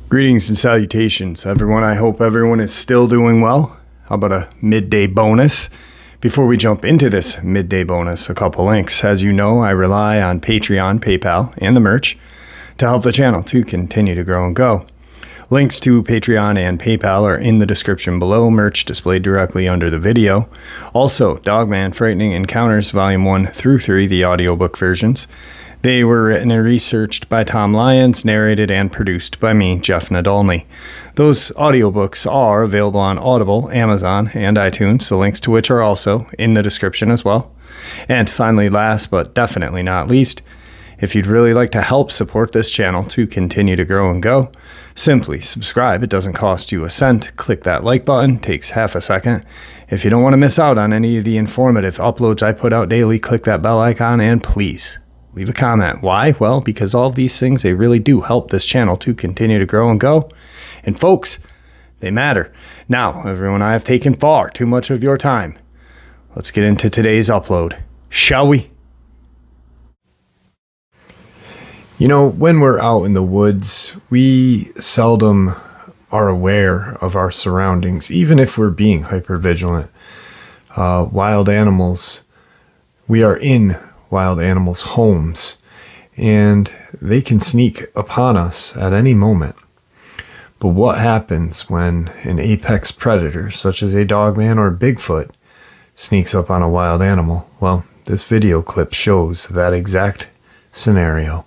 Greetings and salutations, everyone. I hope everyone is still doing well. How about a midday bonus? Before we jump into this midday bonus, a couple links. As you know, I rely on Patreon, PayPal, and the merch to help the channel to continue to grow and go. Links to Patreon and PayPal are in the description below, merch displayed directly under the video. Also, Dogman Frightening Encounters Volume 1 through 3, the audiobook versions. They were written and researched by Tom Lyons, narrated and produced by me, Jeff Nadolny. Those audiobooks are available on Audible, Amazon, and iTunes, the links to which are also in the description as well. And finally, last but definitely not least, if you'd really like to help support this channel to continue to grow and go, simply subscribe. It doesn't cost you a cent. Click that like button. Takes half a second. If you don't want to miss out on any of the informative uploads I put out daily, click that bell icon and please leave a comment. Why? Well, because all of these things, they really do help this channel to continue to grow and go. And folks, they matter. Now, everyone, I have taken far too much of your time. Let's get into today's upload, shall we? You know, when we're out in the woods, we seldom are aware of our surroundings, even if we're being hypervigilant. Wild animals, we are in wild animals' homes, and they can sneak upon us at any moment. But what happens when an apex predator, such as a Dogman or Bigfoot, sneaks up on a wild animal? Well, this video clip shows that exact scenario.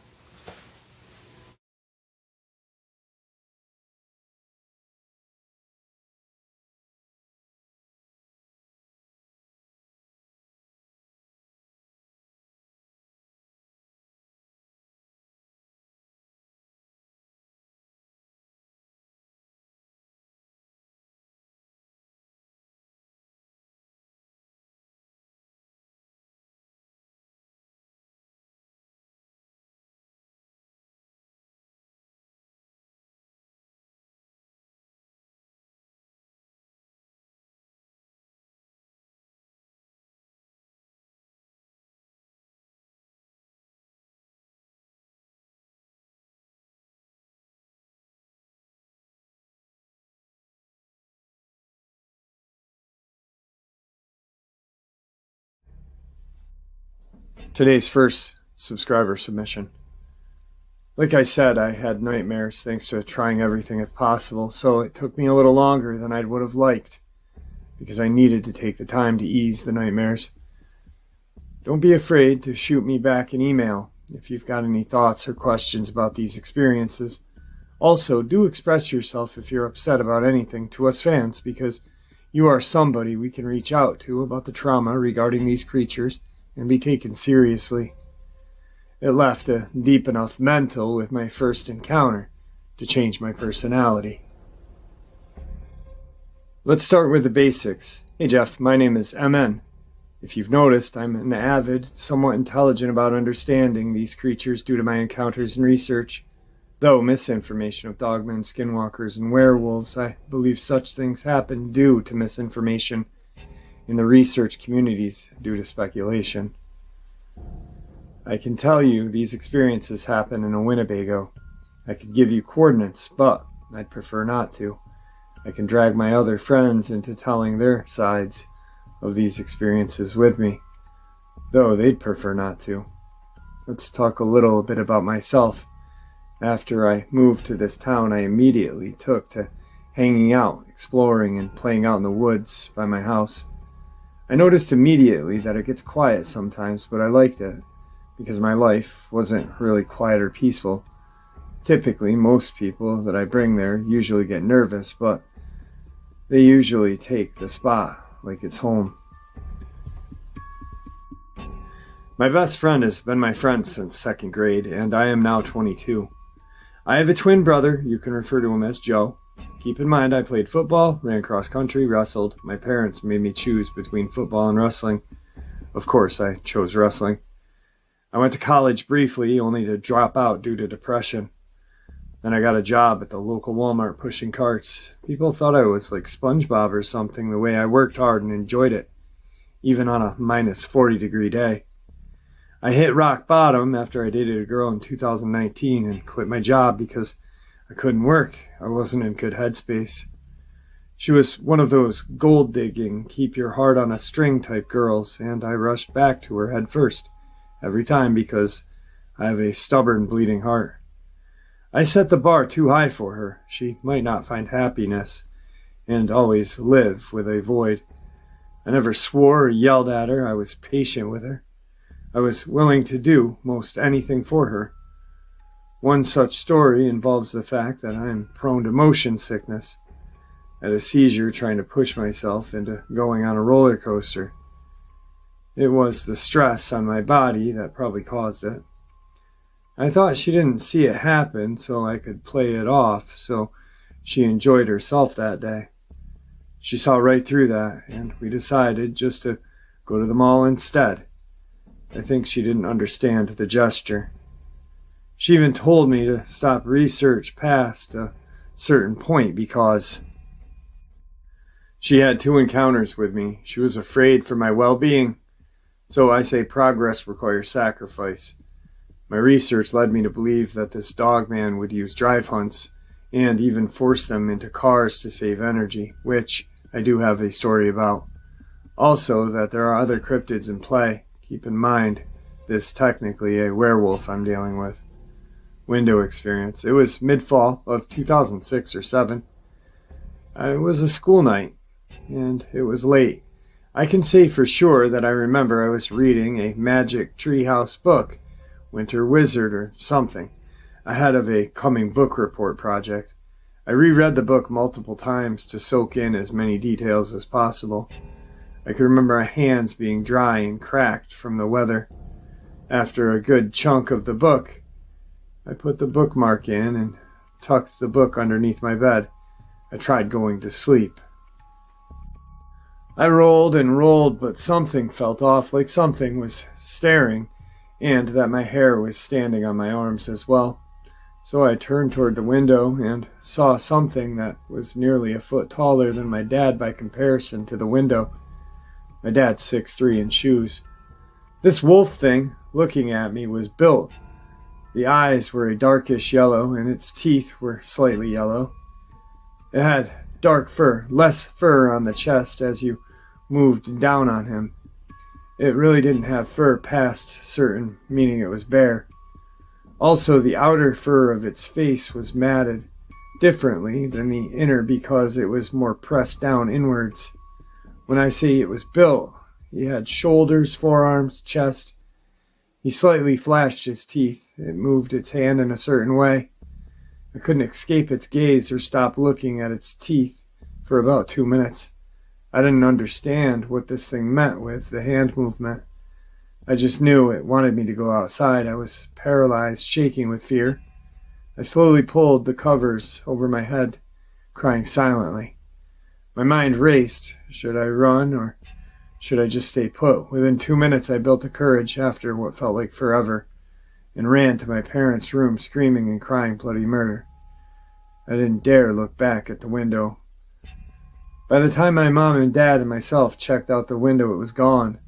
Today's first subscriber submission. Like I said, I had nightmares thanks to trying everything if possible, so it took me a little longer than I would have liked because I needed to take the time to ease the nightmares. Don't be afraid to shoot me back an email if you've got any thoughts or questions about these experiences. Also, do express yourself if you're upset about anything to us fans, because you are somebody we can reach out to about the trauma regarding these creatures and be taken seriously. It left a deep enough mental with my first encounter to change my personality. Let's start with the basics. Hey Jeff, my name is MN. If you've noticed, I'm an avid, somewhat intelligent about understanding these creatures due to my encounters and research. Though misinformation of dogmen, skinwalkers, and werewolves, I believe such things happen due to misinformation in the research communities due to speculation. I can tell you these experiences happen in a Winnebago. I could give you coordinates, but I'd prefer not to. I can drag my other friends into telling their sides of these experiences with me, though they'd prefer not to. Let's talk a little bit about myself. After I moved to this town, I immediately took to hanging out, exploring, and playing out in the woods by my house. I noticed immediately that it gets quiet sometimes, but I liked it, because my life wasn't really quiet or peaceful. Typically, most people that I bring there usually get nervous, but they usually take the spot like it's home. My best friend has been my friend since second grade, and I am now 22. I have a twin brother. You can refer to him as Joe. Keep in mind, I played football, ran cross country, wrestled. My parents made me choose between football and wrestling. Of course, I chose wrestling. I went to college briefly, only to drop out due to depression. Then I got a job at the local Walmart pushing carts. People thought I was like SpongeBob or something, the way I worked hard and enjoyed it. even on a minus 40-degree day. I hit rock bottom after I dated a girl in 2019 and quit my job because I couldn't work. I wasn't in good headspace. She was one of those gold-digging, keep-your-heart-on-a-string type girls, and I rushed back to her head first, every time, because I have a stubborn, bleeding heart. I set the bar too high for her. She might not find happiness, and always live with a void. I never swore or yelled at her. I was patient with her. I was willing to do most anything for her. One such story involves the fact that I am prone to motion sickness. I had a seizure trying to push myself into going on a roller coaster. It was the stress on my body that probably caused it. I thought she didn't see it happen so I could play it off, so she enjoyed herself that day. She saw right through that, and we decided just to go to the mall instead. I think she didn't understand the gesture. She even told me to stop research past a certain point because she had 2 encounters with me. She was afraid for my well-being. So I say progress requires sacrifice. My research led me to believe that this Dogman would use drive hunts and even force them into cars to save energy, which I do have a story about. Also, that there are other cryptids in play. Keep in mind, this is technically a werewolf I'm dealing with. Window experience. It was mid-fall of 2006 or 7. It was a school night, and it was late. I can say for sure that I remember I was reading a magic treehouse book, Winter Wizard or something, ahead of a coming book report project. I reread the book multiple times to soak in as many details as possible. I could remember my hands being dry and cracked from the weather. After a good chunk of the book, I put the bookmark in and tucked the book underneath my bed. I tried going to sleep. I rolled and rolled, but something felt off, like something was staring, and that my hair was standing on my arms as well. So I turned toward the window and saw something that was nearly a foot taller than my dad by comparison to the window. My dad's 6'3" in shoes. This wolf thing, looking at me, was built. The eyes were a darkish yellow, and its teeth were slightly yellow. It had dark fur, less fur on the chest as you moved down on him. It really didn't have fur past certain, meaning it was bare. Also, the outer fur of its face was matted differently than the inner because it was more pressed down inwards. When I say it was built, he had shoulders, forearms, chest. He slightly flashed his teeth. It moved its hand in a certain way. I couldn't escape its gaze or stop looking at its teeth for about 2 minutes. I didn't understand what this thing meant with the hand movement. I just knew it wanted me to go outside. I was paralyzed, shaking with fear. I slowly pulled the covers over my head, crying silently. My mind raced. Should I run or should I just stay put? Within 2 minutes, I built the courage after what felt like forever and ran to my parents' room screaming and crying bloody murder. I didn't dare look back at the window. By the time my mom and dad and myself checked out the window, it was gone.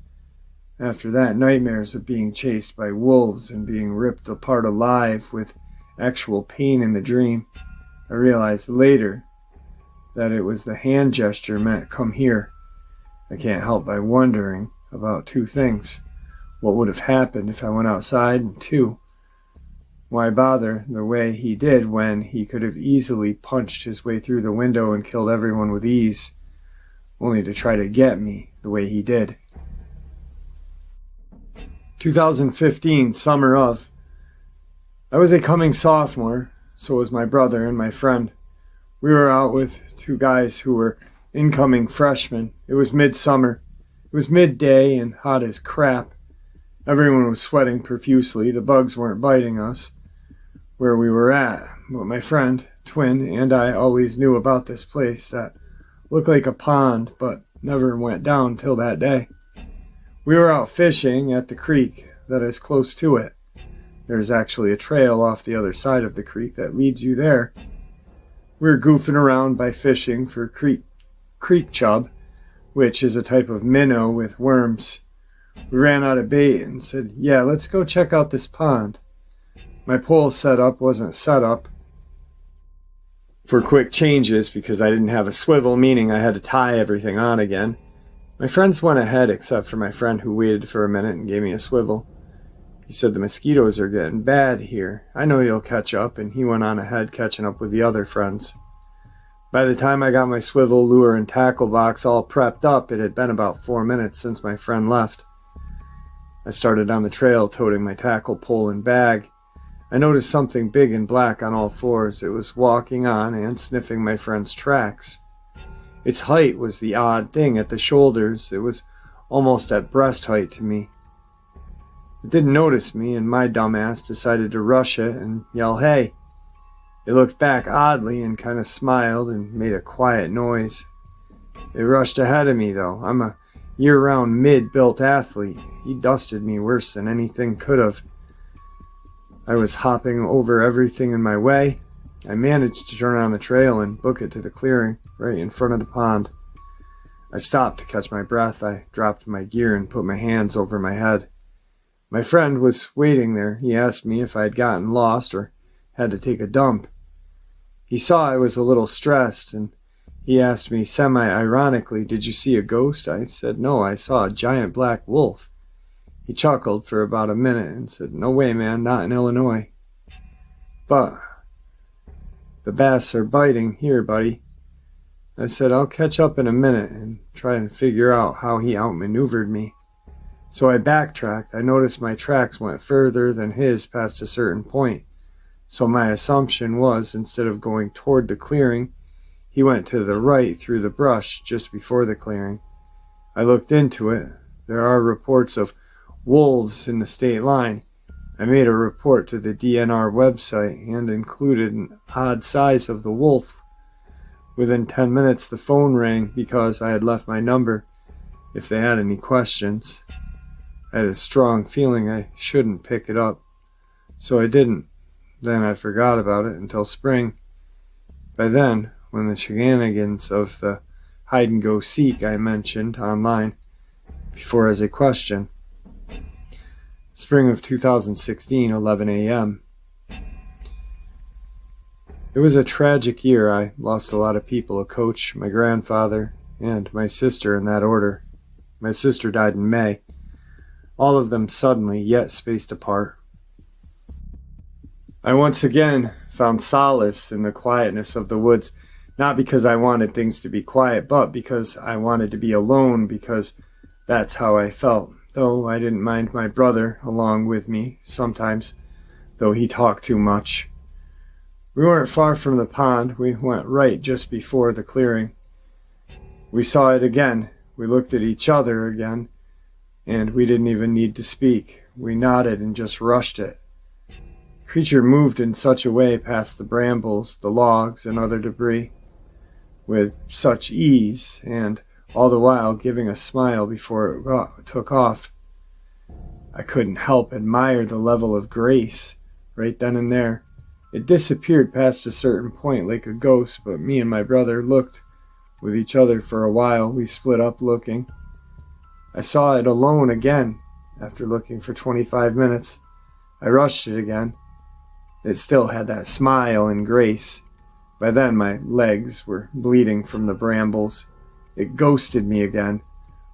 After that, nightmares of being chased by wolves and being ripped apart alive with actual pain in the dream. I realized later that it was the hand gesture meant come here. I can't help by wondering about 2 things. What would have happened if I went outside? And 2, why bother the way he did when he could have easily punched his way through the window and killed everyone with ease, only to try to get me the way he did. 2015, summer of. I was a coming sophomore, so was my brother and my friend. We were out with 2 guys who were incoming freshmen. It was midsummer. It was midday and hot as crap. Everyone was sweating profusely. The bugs weren't biting us where we were at, but my friend, twin, and I always knew about this place that looked like a pond but never went down till that day. We were out fishing at the creek that is close to it. There's actually a trail off the other side of the creek that leads you there. We were goofing around by fishing for creek chub, which is a type of minnow with worms. We ran out of bait and said, yeah, let's go check out this pond. My pole setup wasn't set up for quick changes because I didn't have a swivel, meaning I had to tie everything on again. My friends went ahead except for my friend who waited for a minute and gave me a swivel. He said the mosquitoes are getting bad here. I know you'll catch up, and he went on ahead catching up with the other friends. By the time I got my swivel, lure, and tackle box all prepped up, it had been about 4 minutes since my friend left. I started on the trail, toting my tackle pole and bag. I noticed something big and black on all fours. It was walking on and sniffing my friend's tracks. Its height was the odd thing at the shoulders. It was almost at breast height to me. It didn't notice me, and my dumbass decided to rush it and yell, hey. It looked back oddly and kind of smiled and made a quiet noise. It rushed ahead of me, though. I'm a year-round mid-built athlete. He dusted me worse than anything could have. I was hopping over everything in my way. I managed to turn on the trail and book it to the clearing right in front of the pond. I stopped to catch my breath. I dropped my gear and put my hands over my head. My friend was waiting there. He asked me if I had gotten lost or had to take a dump. He saw I was a little stressed, and he asked me semi-ironically, did you see a ghost? I said, no, I saw a giant black wolf. He chuckled for about a minute and said, no way, man, not in Illinois. But the bass are biting here, buddy. I said, I'll catch up in a minute and try and figure out how he outmaneuvered me. So I backtracked. I noticed my tracks went further than his past a certain point. So my assumption was, instead of going toward the clearing, he went to the right through the brush just before the clearing. I looked into it. There are reports of wolves in the state line. I made a report to the DNR website and included an odd size of the wolf. Within 10 minutes the phone rang because I had left my number if they had any questions. I had a strong feeling I shouldn't pick it up, so I didn't. Then I forgot about it until spring. By then, when the shenanigans of the hide-and-go-seek I mentioned online before as a question. Spring of 2016, 11 a.m. It was a tragic year. I lost a lot of people, a coach, my grandfather, and my sister in that order. My sister died in May. All of them suddenly, yet spaced apart. I once again found solace in the quietness of the woods, not because I wanted things to be quiet, but because I wanted to be alone, because that's how I felt. Though I didn't mind my brother along with me sometimes, though he talked too much. We weren't far from the pond. We went right just before the clearing. We saw it again. We looked at each other again, and we didn't even need to speak. We nodded and just rushed it. The creature moved in such a way past the brambles, the logs, and other debris, with such ease, and all the while giving a smile before it took off. I couldn't help admire the level of grace right then and there. It disappeared past a certain point like a ghost, but me and my brother looked with each other for a while. We split up looking. I saw it alone again after looking for 25 minutes. I rushed it again. It still had that smile and grace. By then my legs were bleeding from the brambles. It ghosted me again.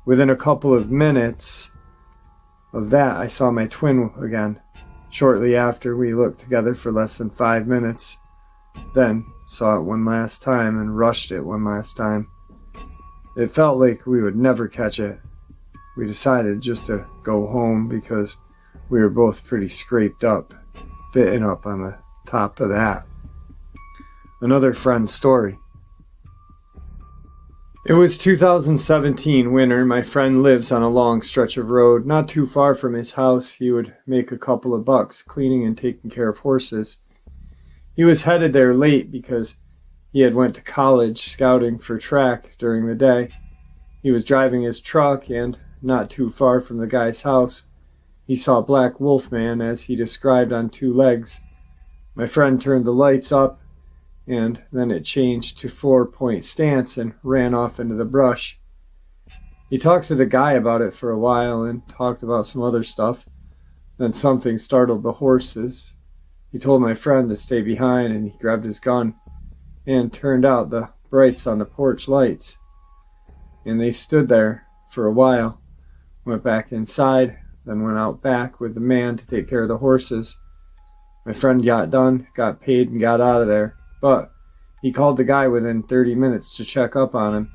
Within a couple of minutes of that, I saw my twin again. Shortly after, we looked together for less than 5 minutes. Then saw it one last time and rushed it one last time. It felt like we would never catch it. We decided just to go home because we were both pretty scraped up, bitten up on the top of that. Another friend's story. It was 2017 winter. My friend lives on a long stretch of road. Not too far from his house, he would make a couple of bucks cleaning and taking care of horses. He was headed there late because he had went to college scouting for track during the day. He was driving his truck and, not too far from the guy's house, he saw Black Wolfman as he described on 2 legs. My friend turned the lights up, and then it changed to 4-point stance and ran off into the brush. He talked to the guy about it for a while and talked about some other stuff. Then something startled the horses. He told my friend to stay behind, and he grabbed his gun and turned out the brights on the porch lights. And they stood there for a while, went back inside, then went out back with the man to take care of the horses. My friend got done, got paid, and got out of there. But he called the guy within 30 minutes to check up on him,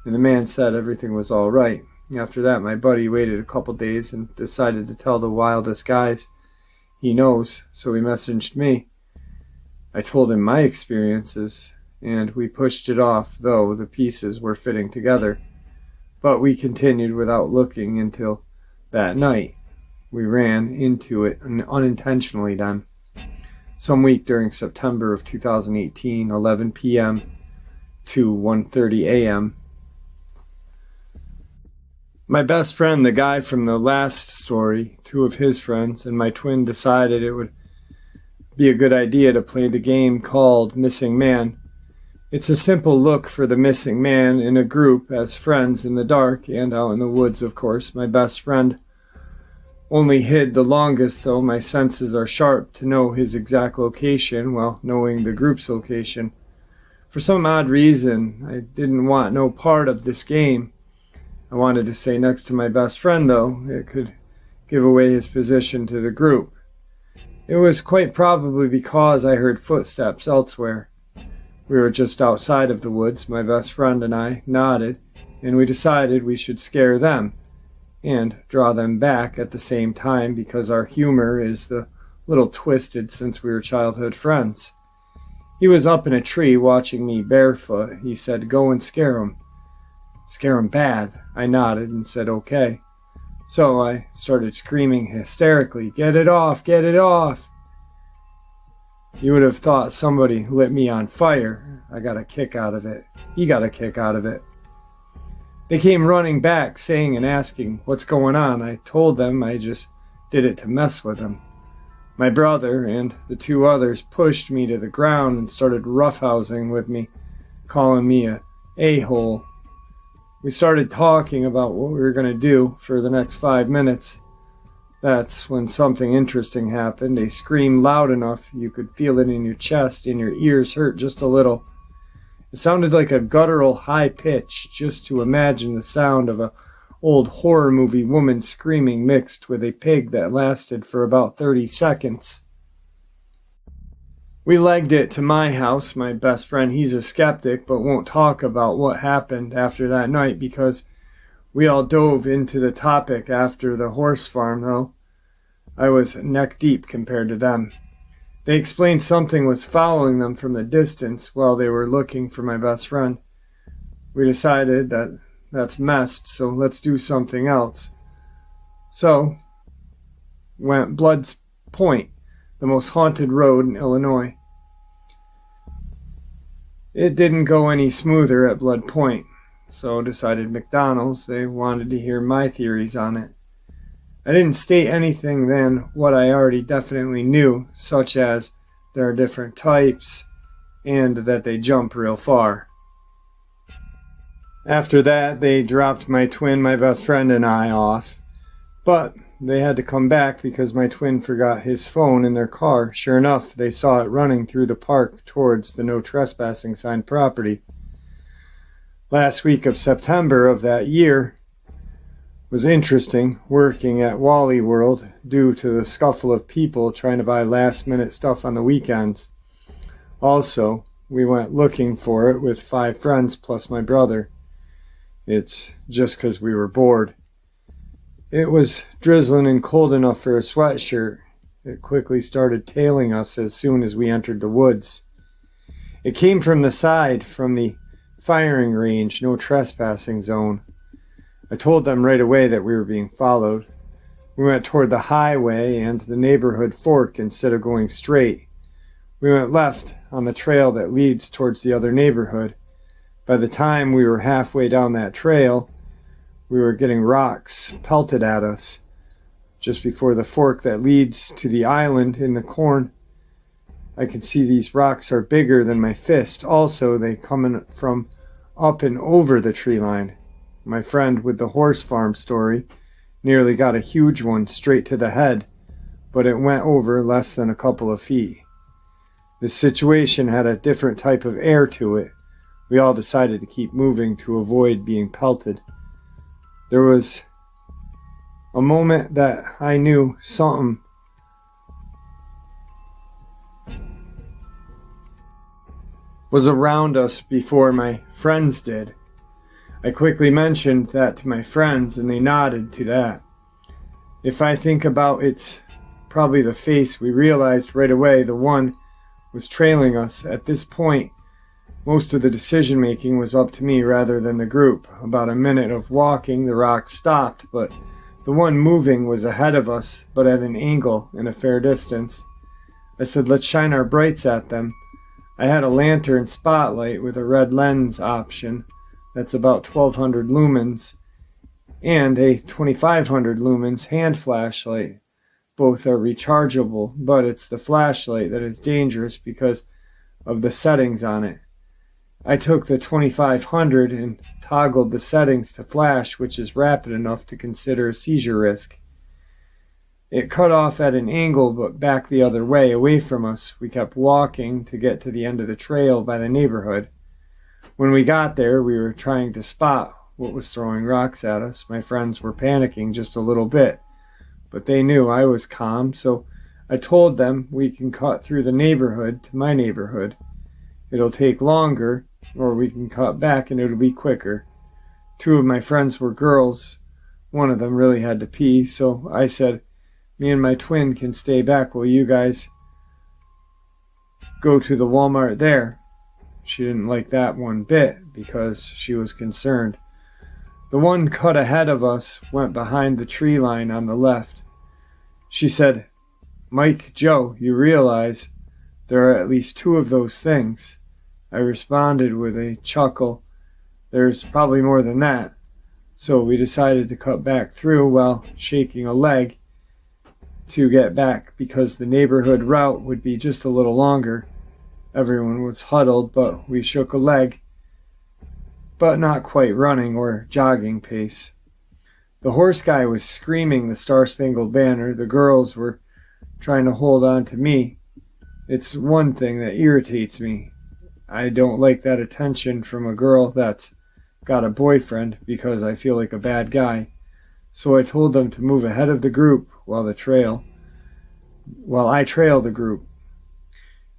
and the man said everything was all right. After that, my buddy waited a couple days and decided to tell the wildest guys he knows, so he messaged me. I told him my experiences, and we pushed it off, though the pieces were fitting together. But we continued without looking until that night. We ran into it unintentionally then. Some week during September of 2018, 11 p.m. to 1:30 a.m. My best friend, the guy from the last story, two of his friends, and my twin decided it would be a good idea to play the game called Missing Man. It's a simple look for the missing man in a group as friends in the dark and out in the woods, of course. My best friend only hid the longest, though my senses are sharp to know his exact location while knowing the group's location. For some odd reason, I didn't want no part of this game. I wanted to stay next to my best friend, though. It could give away his position to the group. It was quite probably because I heard footsteps elsewhere. We were just outside of the woods, my best friend and I nodded, and we decided we should scare them and draw them back at the same time because our humor is a little twisted since we were childhood friends. He was up in a tree watching me barefoot. He said, "Go and scare 'em." "Scare 'em bad." I nodded and said, "Okay." So I started screaming hysterically, "Get it off! Get it off!" You would have thought somebody lit me on fire. I got a kick out of it. He got a kick out of it. They came running back, saying and asking, "What's going on?" I told them I just did it to mess with them. My brother and the two others pushed me to the ground and started roughhousing with me, calling me a a-hole. We started talking about what we were going to do for the next 5 minutes. That's when something interesting happened. They screamed loud enough you could feel it in your chest, and your ears hurt just a little. It sounded like a guttural high pitch, just to imagine the sound of a old horror movie woman screaming mixed with a pig that lasted for about 30 seconds. We legged it to my house. My best friend, he's a skeptic, but won't talk about what happened after that night because we all dove into the topic after the horse farm, though. I was neck deep compared to them. They explained something was following them from the distance while they were looking for my best friend. We decided that that's messed, so let's do something else. So, went Blood's Point, the most haunted road in Illinois. It didn't go any smoother at Blood Point, so decided McDonald's they wanted to hear my theories on it. I didn't state anything than what I already definitely knew, such as there are different types and that they jump real far. After that, they dropped my twin, my best friend, and I off, but they had to come back because my twin forgot his phone in their car. Sure enough, they saw it running through the park towards the no trespassing sign property. Last week of September of that year was interesting working at Wally World due to the scuffle of people trying to buy last-minute stuff on the weekends. Also, we went looking for it with 5 friends plus my brother. It's just 'cause we were bored. It was drizzling and cold enough for a sweatshirt. It quickly started tailing us as soon as we entered the woods. It came from the side, from the firing range, no trespassing zone. I told them right away that we were being followed. We went toward the highway and the neighborhood fork instead of going straight. We went left on the trail that leads towards the other neighborhood. By the time we were halfway down that trail, we were getting rocks pelted at us. Just before the fork that leads to the island in the corn, I could see these rocks are bigger than my fist. Also, they coming from up and over the tree line. my friend with the horse farm story, nearly got a huge one straight to the head, but it went over less than a couple of feet. This situation had a different type of air to it. We all decided to keep moving to avoid being pelted. There was a moment that I knew something was around us before my friends did. I quickly mentioned that to my friends, and they nodded to that. If I think about it's probably the face, we realized right away the one was trailing us. At this point, most of the decision making was up to me rather than the group. About a minute of walking, the rock stopped, but the one moving was ahead of us, but at an angle and a fair distance. I said, let's shine our brights at them. I had a lantern spotlight with a red lens option. That's about 1200 lumens, and a 2500 lumens hand flashlight. Both are rechargeable, but it's the flashlight that is dangerous because of the settings on it. I took the 2500 and toggled the settings to flash, which is rapid enough to consider a seizure risk. It cut off at an angle, but back the other way, away from us. We kept walking to get to the end of the trail by the neighborhood. When we got there, we were trying to spot what was throwing rocks at us. My friends were panicking just a little bit, but they knew I was calm, so I told them we can cut through the neighborhood to my neighborhood. It'll take longer, or we can cut back and it'll be quicker. Two of my friends were girls. One of them really had to pee, so I said, me and my twin can stay back while you guys go to the Walmart there. She didn't like that one bit because she was concerned. The one cut ahead of us went behind the tree line on the left. She said, Mike, Joe, you realize there are at least two of those things. I responded with a chuckle. There's probably more than that. So we decided to cut back through while shaking a leg to get back because the neighborhood route would be just a little longer. Everyone was huddled, but we shook a leg, but not quite running or jogging pace. The horse guy was screaming the Star-Spangled Banner. The girls were trying to hold on to me. It's one thing that irritates me. I don't like that attention from a girl that's got a boyfriend because I feel like a bad guy. So I told them to move ahead of the group while I trail the group.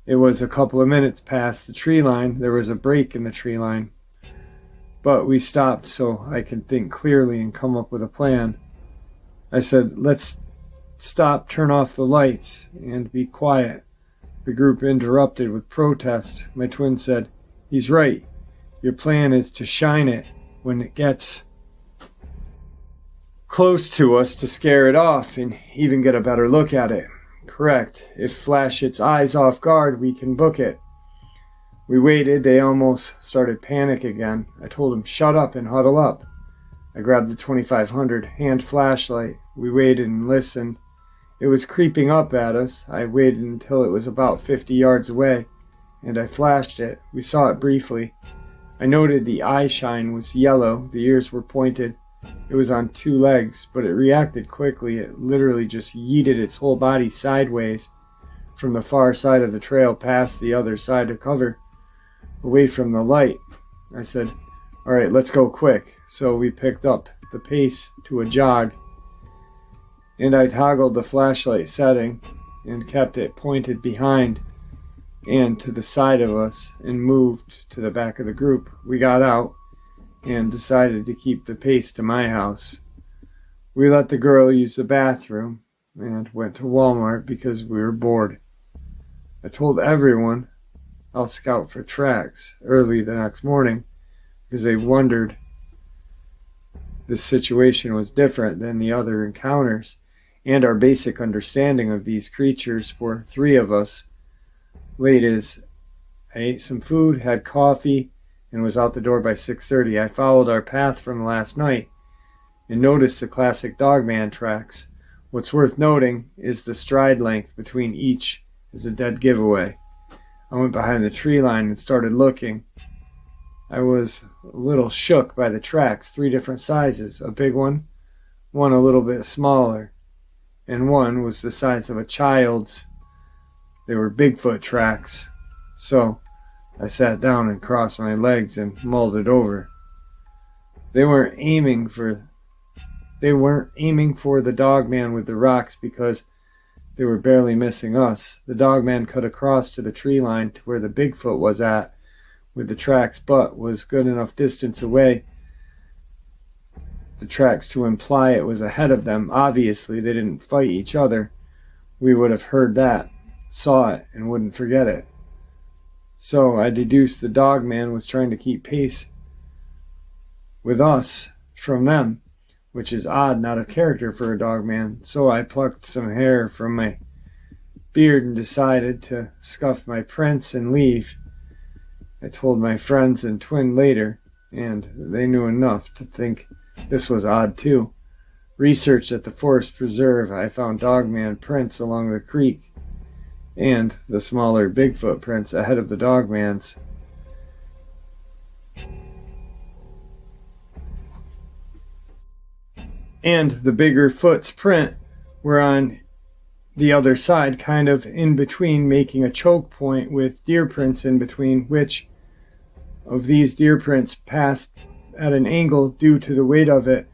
It was a couple of minutes past the tree line. There was a break in the tree line. But we stopped so I could think clearly and come up with a plan. I said, let's stop, turn off the lights, and be quiet. The group interrupted with protest. My twin said, he's right. Your plan is to shine it when it gets close to us to scare it off and even get a better look at it. Correct. If flash its eyes off guard, we can book it. We waited. They almost started panic again. I told them, shut up and huddle up. I grabbed the 2500 hand flashlight. We waited and listened. It was creeping up at us. I waited until it was about 50 yards away, and I flashed it. We saw it briefly. I noted the eye shine was yellow. The ears were pointed. It was on two legs, but it reacted quickly. It literally just yeeted its whole body sideways from the far side of the trail past the other side of cover, away from the light. I said, all right, let's go quick. So we picked up the pace to a jog, and I toggled the flashlight setting and kept it pointed behind and to the side of us and moved to the back of the group. We got out and decided to keep the pace to my house. We let the girl use the bathroom and went to Walmart because we were bored. I told everyone I'll scout for tracks early the next morning because they wondered this situation was different than the other encounters and our basic understanding of these creatures. For three of us, late as I ate some food, had coffee, and was out the door by 6:30. I followed our path from last night and noticed the classic Dogman tracks. What's worth noting is the stride length between each is a dead giveaway. I went behind the tree line and started looking. I was a little shook by the tracks, 3 different sizes, a big one a little bit smaller, and one was the size of a child's. They were Bigfoot tracks. So I sat down and crossed my legs and mulled it over. They weren't aiming for the Dogman with the rocks because they were barely missing us. The Dogman cut across to the tree line to where the Bigfoot was at with the tracks, but was good enough distance away, the tracks, to imply it was ahead of them. Obviously, they didn't fight each other. We would have heard that, saw it, and wouldn't forget it. So I deduced the Dogman was trying to keep pace with us from them, which is odd, not a character for a Dogman. So I plucked some hair from my beard and decided to scuff my prints and leave. I told my friends and twin later, and they knew enough to think this was odd too. Research at the Forest Preserve, I found Dogman prints along the creek, and the smaller Bigfoot prints ahead of the Dogman's. And the bigger foot's print were on the other side, kind of in between, making a choke point with deer prints in between, which of these deer prints passed at an angle due to the weight of it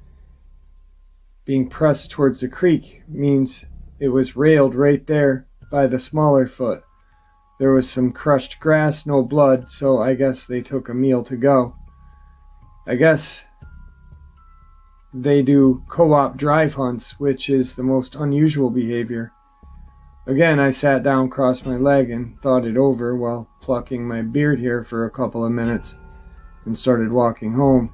being pressed towards the creek, means it was railed right there by the smaller foot. There was some crushed grass, no blood, so I guess they took a meal to go. I guess they do co-op drive hunts, which is the most unusual behavior. Again, I sat down, crossed my leg, and thought it over while plucking my beard hair for a couple of minutes, and started walking home.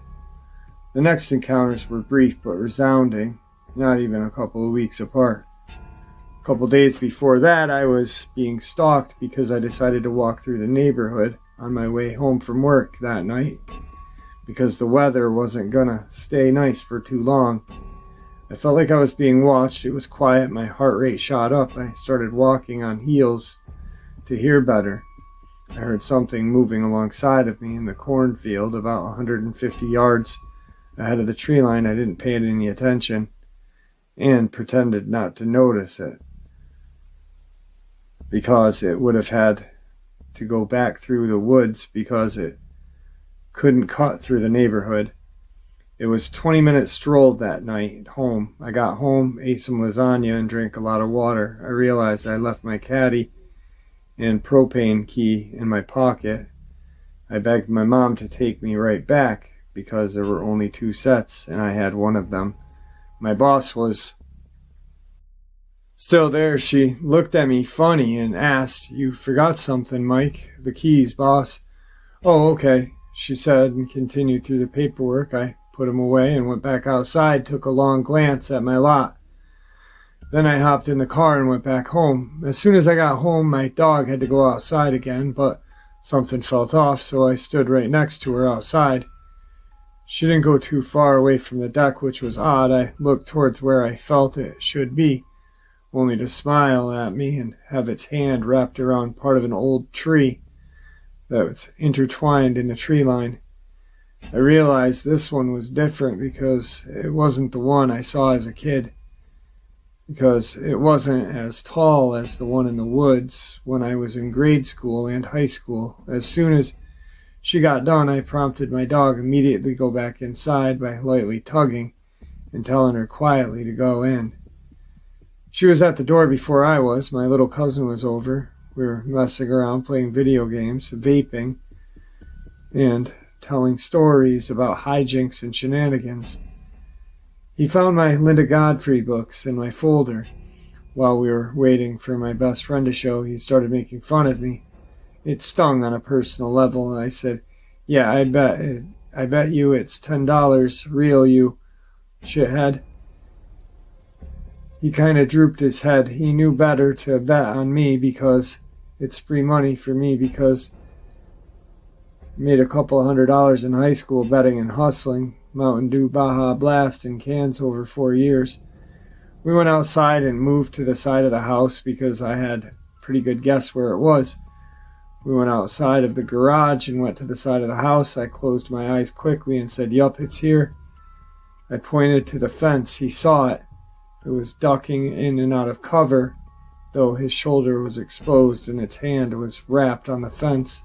The next encounters were brief but resounding, not even a couple of weeks apart. A couple days before that, I was being stalked because I decided to walk through the neighborhood on my way home from work that night, because the weather wasn't gonna stay nice for too long. I felt like I was being watched. It was quiet. My heart rate shot up. I started walking on heels to hear better. I heard something moving alongside of me in the cornfield about 150 yards ahead of the tree line. I didn't pay it any attention and pretended not to notice it because it would have had to go back through the woods because it couldn't cut through the neighborhood. It was 20-minute stroll that night home. I got home, ate some lasagna, and drank a lot of water. I realized I left my caddy and propane key in my pocket. I begged my mom to take me right back because there were only 2 sets and I had one of them. My boss was still there. She looked at me funny and asked, "You forgot something, Mike." "The keys, boss." "Oh, okay," she said, and continued through the paperwork. I put them away and went back outside, took a long glance at my lot. Then I hopped in the car and went back home. As soon as I got home, my dog had to go outside again, but something felt off, so I stood right next to her outside. She didn't go too far away from the deck, which was odd. I looked towards where I felt it should be, only to smile at me and have its hand wrapped around part of an old tree that was intertwined in the tree line. I realized this one was different because it wasn't the one I saw as a kid, because it wasn't as tall as the one in the woods when I was in grade school and high school. As soon as she got done, I prompted my dog immediately go back inside by lightly tugging and telling her quietly to go in. She was at the door before I was. My little cousin was over. We were messing around, playing video games, vaping, and telling stories about hijinks and shenanigans. He found my Linda Godfrey books in my folder. While we were waiting for my best friend to show, he started making fun of me. It stung on a personal level, and I said, "Yeah, I bet you it's $10 real, you shithead." He kind of drooped his head. He knew better to bet on me because it's free money for me, because I made a couple $100 in high school betting and hustling, Mountain Dew Baja Blast in cans over 4 years. We went outside and moved to the side of the house because I had a pretty good guess where it was. We went outside of the garage and went to the side of the house. I closed my eyes quickly and said, "Yup, it's here." I pointed to the fence. He saw it. It was ducking in and out of cover, though his shoulder was exposed and its hand was wrapped on the fence.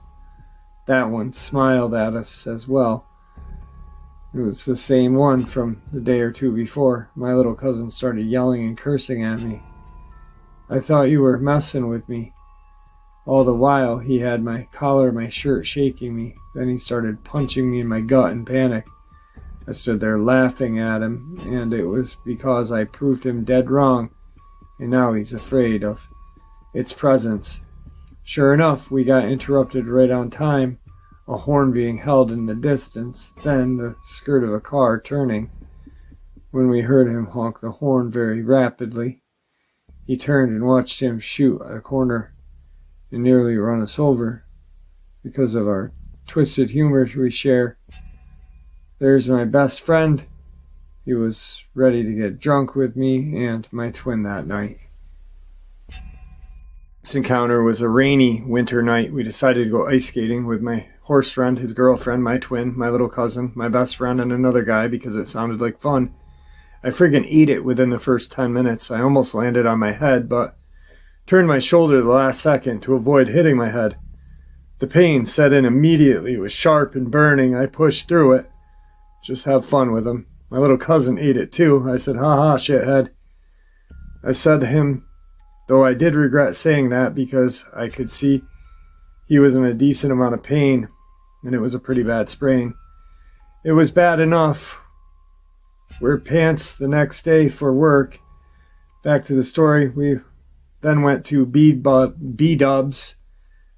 That one smiled at us as well. It was the same one from the day or two before. My little cousin started yelling and cursing at me. "I thought you were messing with me." All the while, he had my collar of my shirt shaking me. Then he started punching me in my gut in panic. I stood there laughing at him, and it was because I proved him dead wrong, and now he's afraid of its presence. Sure enough, we got interrupted right on time, a horn being held in the distance, then the skirt of a car turning. When we heard him honk the horn very rapidly, he turned and watched him shoot a corner and nearly run us over. Because of our twisted humor we share, there's my best friend. He was ready to get drunk with me and my twin that night. This encounter was a rainy winter night. We decided to go ice skating with my horse friend, his girlfriend, my twin, my little cousin, my best friend, and another guy because it sounded like fun. I friggin' ate it within the first 10 minutes. I almost landed on my head, but turned my shoulder the last second to avoid hitting my head. The pain set in immediately. It was sharp and burning. I pushed through it. Just have fun with him. My little cousin ate it too. I said, "Ha ha, shithead." I said to him, though I did regret saying that because I could see he was in a decent amount of pain, and it was a pretty bad sprain. It was bad enough. Wear pants the next day for work. Back to the story. We then went to B-Dubs.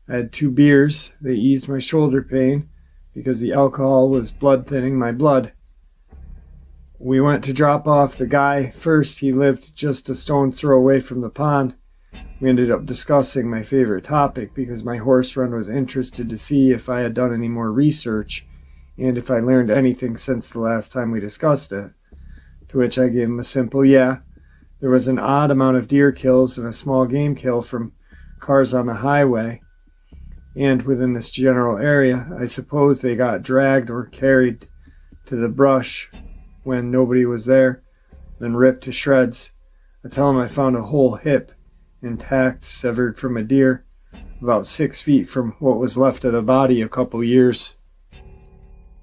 I had 2 beers. They eased my shoulder pain because the alcohol was blood thinning my blood. We went to drop off the guy first. He lived just a stone's throw away from the pond. We ended up discussing my favorite topic because my horse friend was interested to see if I had done any more research and if I learned anything since the last time we discussed it. To which I gave him a simple yeah. There was an odd amount of deer kills and a small game kill from cars on the highway. And within this general area, I suppose they got dragged or carried to the brush when nobody was there, then ripped to shreds. I tell him I found a whole hip intact, severed from a deer, about 6 feet from what was left of the body a couple years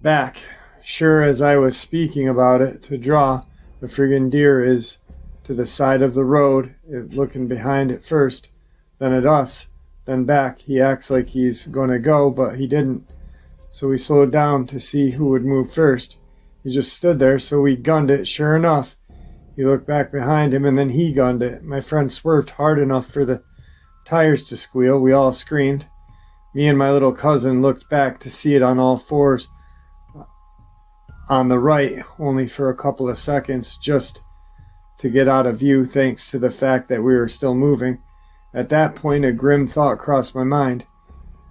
back. Sure as I was speaking about it to draw, the friggin' deer is to the side of the road, looking behind it first, then at us, then back. He acts like he's gonna go, but he didn't. So we slowed down to see who would move first. He just stood there, so we gunned it. Sure enough, he looked back behind him, and then he gunned it. My friend swerved hard enough for the tires to squeal. We all screamed. Me and my little cousin looked back to see it on all fours on the right, only for a couple of seconds, just to get out of view thanks to the fact that we were still moving. At that point, a grim thought crossed my mind.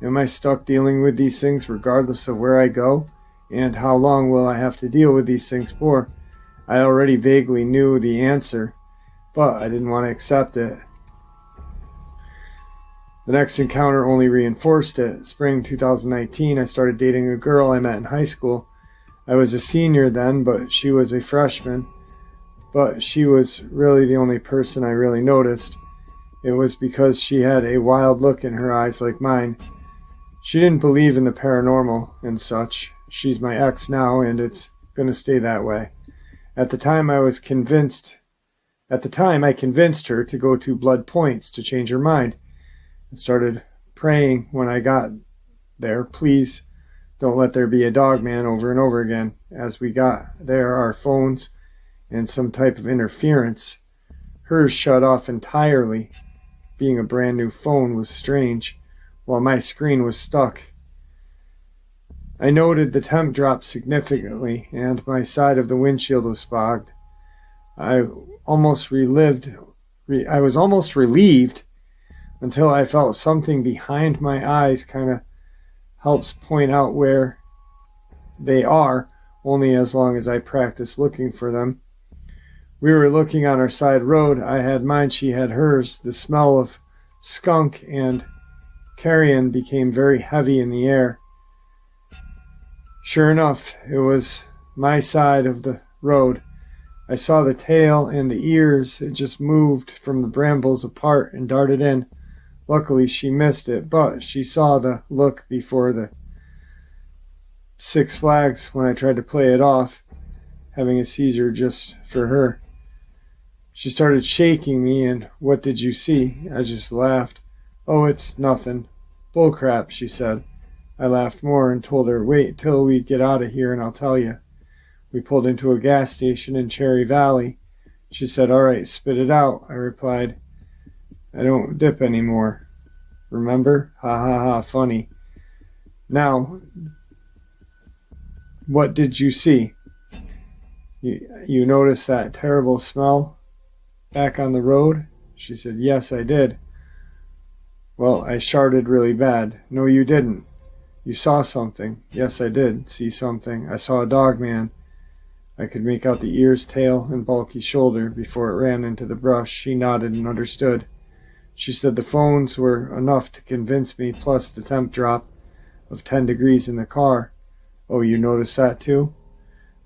Am I stuck dealing with these things regardless of where I go? And how long will I have to deal with these things for? I already vaguely knew the answer, but I didn't want to accept it. The next encounter only reinforced it. Spring 2019, I started dating a girl I met in high school. I was a senior then, but she was a freshman. But she was really the only person I really noticed. It was because she had a wild look in her eyes like mine. She didn't believe in the paranormal and such. She's my ex now, and it's going to stay that way. At the time, I convinced her to go to Blood Points to change her mind. I started praying when I got there, please don't let there be a Dogman over and over again. As we got there, our phones and some type of interference. Hers shut off entirely. Being a brand new phone was strange, while my screen was stuck. I noted the temp dropped significantly, and my side of the windshield was fogged. I was almost relieved until I felt something behind my eyes kind of helps point out where they are, only as long as I practice looking for them. We were looking on our side road. I had mine, she had hers. The smell of skunk and carrion became very heavy in the air. Sure enough, it was my side of the road. I saw the tail and the ears. It just moved from the brambles apart and darted in. Luckily, she missed it, but she saw the look before the Six Flags when I tried to play it off, having a seizure just for her. She started shaking me, and what did you see? I just laughed. Oh, it's nothing. Bullcrap, she said. I laughed more and told her, wait till we get out of here and I'll tell you. We pulled into a gas station in Cherry Valley. She said, all right, spit it out. I replied, I don't dip anymore. Remember? Ha ha ha, funny. Now, what did you see? You noticed that terrible smell back on the road? She said, yes, I did. Well, I sharted really bad. No, you didn't. You saw something. Yes, I did see something. I saw a Dogman. I could make out the ears, tail, and bulky shoulder before it ran into the brush. She nodded and understood. She said the phones were enough to convince me, plus the temp drop of 10 degrees in the car. Oh, you noticed that too?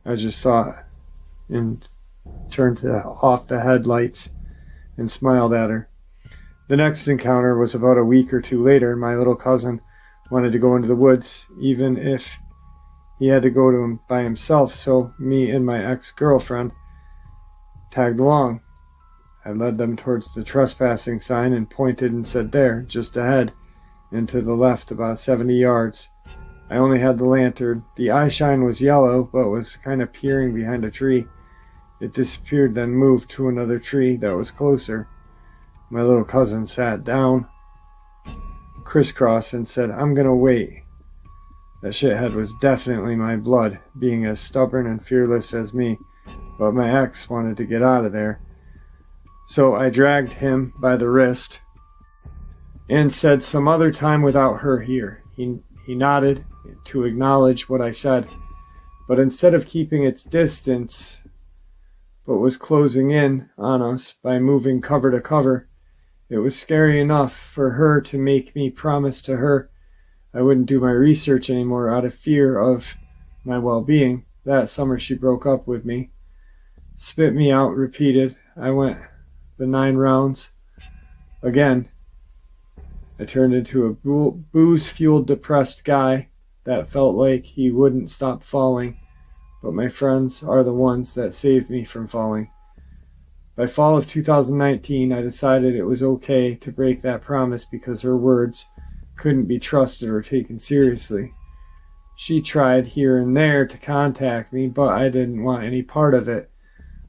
I just saw it and turned off the headlights and smiled at her. The next encounter was about a week or two later. My little cousin wanted to go into the woods, even if he had to go to him by himself, so me and my ex-girlfriend tagged along. I led them towards the trespassing sign and pointed and said, there, just ahead, and to the left about 70 yards. I only had the lantern. The eye shine was yellow, but was kind of peering behind a tree. It disappeared, then moved to another tree that was closer. My little cousin sat down, crisscross, and said, I'm gonna wait. That shithead was definitely my blood, being as stubborn and fearless as me, but my ex wanted to get out of there. So I dragged him by the wrist and said, some other time without her here. He nodded to acknowledge what I said, but instead of keeping its distance, but was closing in on us by moving cover to cover. It was scary enough for her to make me promise to her I wouldn't do my research anymore out of fear of my well-being. That summer she broke up with me, spit me out, repeated. I went the 9 rounds. Again, I turned into a booze-fueled, depressed guy that felt like he wouldn't stop falling, but my friends are the ones that saved me from falling. By fall of 2019, I decided it was okay to break that promise because her words couldn't be trusted or taken seriously. She tried here and there to contact me, but I didn't want any part of it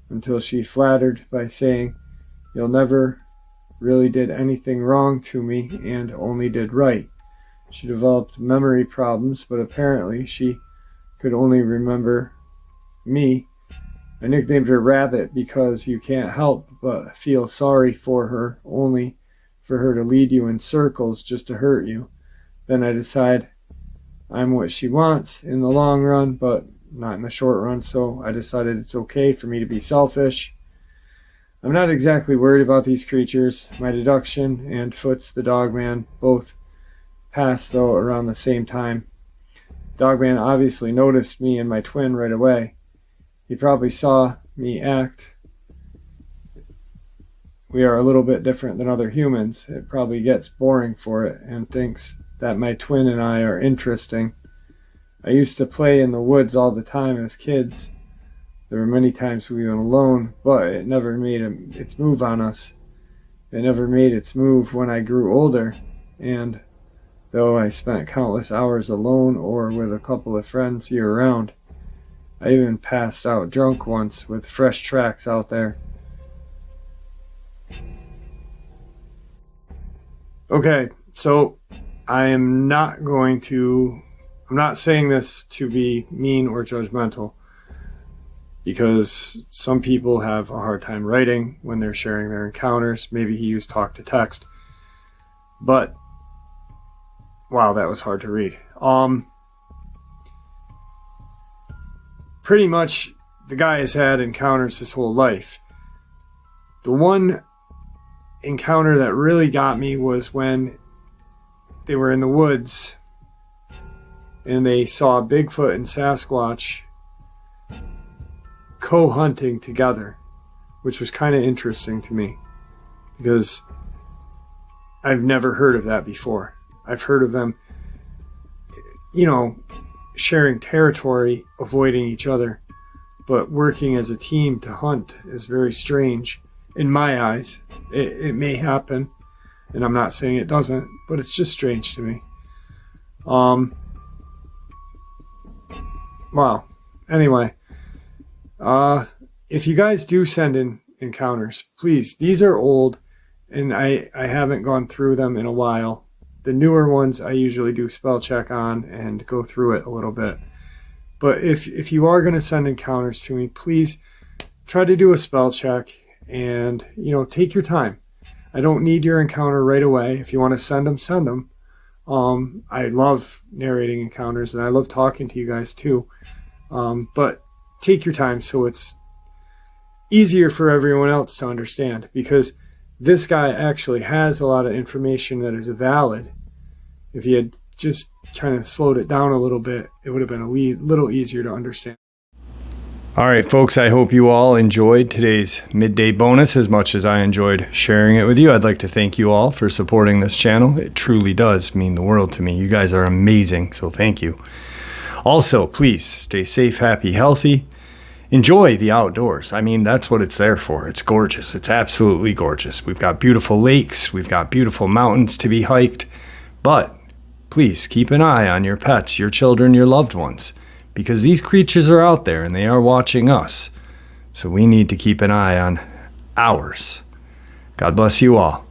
until she flattered by saying, "You'll never really did anything wrong to me and only did right." She developed memory problems, but apparently she could only remember me. I nicknamed her Rabbit because you can't help but feel sorry for her, only for her to lead you in circles just to hurt you. Then I decide I'm what she wants in the long run, but not in the short run, so I decided it's okay for me to be selfish. I'm not exactly worried about these creatures. My deduction and Foots the Dogman both passed, though, around the same time. Dogman obviously noticed me and my twin right away. He probably saw me act. We are a little bit different than other humans. It probably gets boring for it and thinks that my twin and I are interesting. I used to play in the woods all the time as kids. There were many times we went alone, but it never made its move on us. It never made its move when I grew older, and though I spent countless hours alone or with a couple of friends year-round, I even passed out drunk once with fresh tracks out there. Okay, so I'm not saying this to be mean or judgmental, because some people have a hard time writing when they're sharing their encounters. Maybe he used talk to text. But, wow, that was hard to read. Pretty much, the guy has had encounters his whole life. The one encounter that really got me was when they were in the woods and they saw Bigfoot and Sasquatch co-hunting together, which was kind of interesting to me because I've never heard of that before. I've heard of them, sharing territory, avoiding each other, but working as a team to hunt is very strange in my eyes. It may happen, and I'm not saying it doesn't, but it's just strange to me. Wow. Anyway, if you guys do send in encounters, please, these are old, and I haven't gone through them in a while. The newer ones I usually do spell check on and go through it a little bit. But if you are going to send encounters to me, please try to do a spell check and, take your time. I don't need your encounter right away. If you want to send them, send them. I love narrating encounters and I love talking to you guys too. But take your time so it's easier for everyone else to understand, because this guy actually has a lot of information that is valid. If he had just kind of slowed it down a little bit, it would have been a little easier to understand. All right, folks, I hope you all enjoyed today's midday bonus as much as I enjoyed sharing it with you. I'd like to thank you all for supporting this channel. It truly does mean the world to me. You guys are amazing, so thank you. Also, please stay safe, happy, healthy. Enjoy the outdoors. I mean, that's what it's there for. It's gorgeous. It's absolutely gorgeous. We've got beautiful lakes. We've got beautiful mountains to be hiked. But please keep an eye on your pets, your children, your loved ones, because these creatures are out there and they are watching us. So we need to keep an eye on ours. God bless you all.